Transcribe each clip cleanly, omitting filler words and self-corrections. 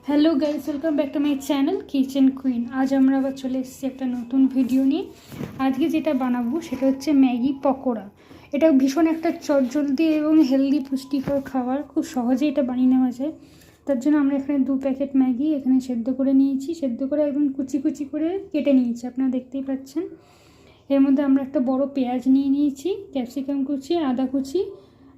Hello guys, welcome back to my channel kitchen queen. আজ আমরা আবার চলে এসেছি একটা নতুন ভিডিও নিয়ে। আজকে যেটা বানাবো সেটা হচ্ছে ম্যাগি পকোড়া। এটা ভীষণ একটা চটজলদি এবং হেলদি পুষ্টিকর খাবার, খুব সহজে এটা বানিয়ে নেওয়া যায়। তার জন্য আমরা এখানে 2 প্যাকেট ম্যাগি এখানে সেদ্ধ করে নিয়েছি, সেদ্ধ করে একদম কুচি কুচি করে কেটে নিয়েছি, আপনারা দেখতেই পাচ্ছেন। এর মধ্যে আমরা একটা বড় পেঁয়াজ নিয়ে নিয়েছি, ক্যাপসিকাম কুচি, আদা কুচি,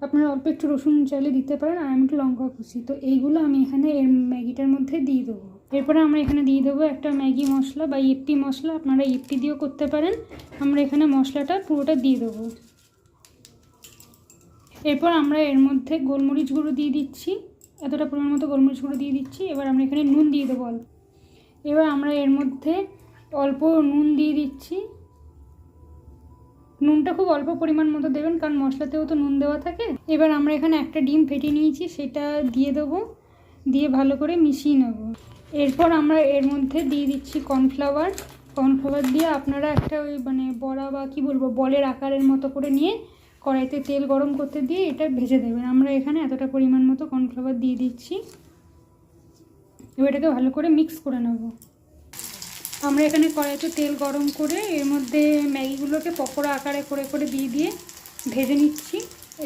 আপনারা অল্প একটু রসুন চাইলে দিতে পারেন, আর একটু লঙ্কা কুচি। তো এইগুলো আমি এখানে এর ম্যাগিটার মধ্যে দিয়ে দেবো। এরপরে আমরা এখানে দিয়ে দেবো একটা ম্যাগি মশলা বা ইপ্পি মশলা, আপনারা ইপ্পি দিয়েও করতে পারেন। আমরা এখানে মশলাটা পুরোটা দিয়ে দেবো। এরপর আমরা এর মধ্যে গোলমরিচ গুঁড়ো দিয়ে দিচ্ছি, এতটা পরিমাণ মতো গোলমরিচ গুঁড়ো দিয়ে দিচ্ছি। এবার আমরা এখানে নুন দিয়ে দেবো অল্প। এবার আমরা এর মধ্যে অল্প নুন দিয়ে দিচ্ছি। নুনটা খুব অল্প পরিমাণ মতো দেবেন, কারণ মশলাতেও তো নুন দেওয়া থাকে। এবার আমরা এখানে একটা ডিম ফেটে নিয়েছি, সেটা দিয়ে দেবো, দিয়ে ভালো করে মিশিয়ে নেব। এরপর আমরা এর মধ্যে দিয়ে দিচ্ছি কর্নফ্লাওয়ার। কর্নফ্লাওয়ার দিয়ে আপনারা একটা ওই বড়া বা কী বলবো বলের আকারের মতো করে নিয়ে কড়াইতে তেল গরম করতে দিয়ে এটা ভেজে দেবেন। আমরা এখানে এতটা পরিমাণ মতো কর্নফ্লাওয়ার দিয়ে দিচ্ছি। এবার এটাকে ভালো করে মিক্স করে নেব। আমরা এখানে কড়াইতে তেল গরম করে এর মধ্যে ম্যাগিগুলোকে পকোড়া আকারে করে করে দিয়ে ভেজে নিচ্ছি।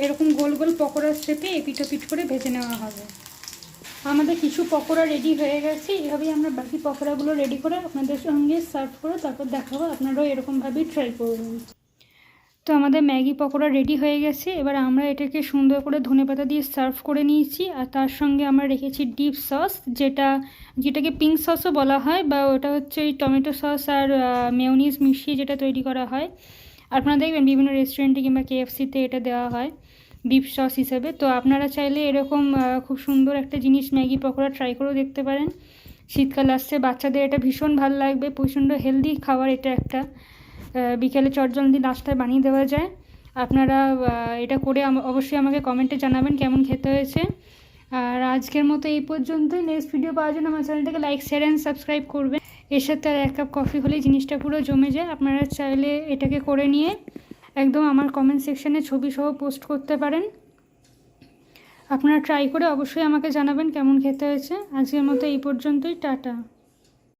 এরকম গোল গোল পকোড়ার শেপে এপিট ওপিট করে ভেজে নেওয়া হবে। আমাদের কিছু পকোড়া রেডি হয়ে গেছে। এভাবেই আমরা বাকি পকোড়াগুলো রেডি করে আপনাদের সঙ্গে সার্ভ করে তারপর দেখাবো। আপনারাও এরকমভাবেই ট্রাই করবেন। তো আমাদের ম্যাগি পকোড়া রেডি হয়ে গেছে। এবার আমরা এটাকে সুন্দর করে ধনেপাতা দিয়ে সার্ভ করে নিয়েছি, আর তার সঙ্গে আমরা রেখেছি ডিপ সস, যেটাকে পিঙ্ক সসও বলা হয়, বা ওটা হচ্ছে ওই টমেটো সস আর মেয়োনিজ মিশিয়ে যেটা তৈরি করা হয়। আপনারা দেখবেন বিভিন্ন রেস্টুরেন্টে কিংবা KFCতে এটা দেওয়া হয় ডিপ সস হিসেবে। তো আপনারা চাইলে এরকম খুব সুন্দর একটা জিনিস ম্যাগি পকোড়া ট্রাই করেও দেখতে পারেন। শীতকাল আসছে, বাচ্চাদের এটা ভীষণ ভালো লাগবে। প্রচণ্ড হেলদি খাবার এটা, একটা বিকেলে চটজলদি নাস্তায় বানিয়ে দেওয়া যায়। আপনারা এটা করে অবশ্যই আমাকে কমেন্টে জানাবেন কেমন খেতে হয়েছে। আর আজকের মতো এই পর্যন্তই। নেক্সট ভিডিও পাওয়ার জন্য আমার চ্যানেলটাকে লাইক, শেয়ার অ্যান্ড সাবস্ক্রাইব করবেন। এর সাথে আর 1 কাপ কফি হলেই জিনিসটা পুরো জমে যায়। আপনারা চাইলে এটাকে করে নিয়ে একদম আমার কমেন্ট সেকশানে ছবি সহ পোস্ট করতে পারেন। আপনারা ট্রাই করে অবশ্যই আমাকে জানাবেন কেমন খেতে হয়েছে। আজকের মতো এই পর্যন্তই। টাটা।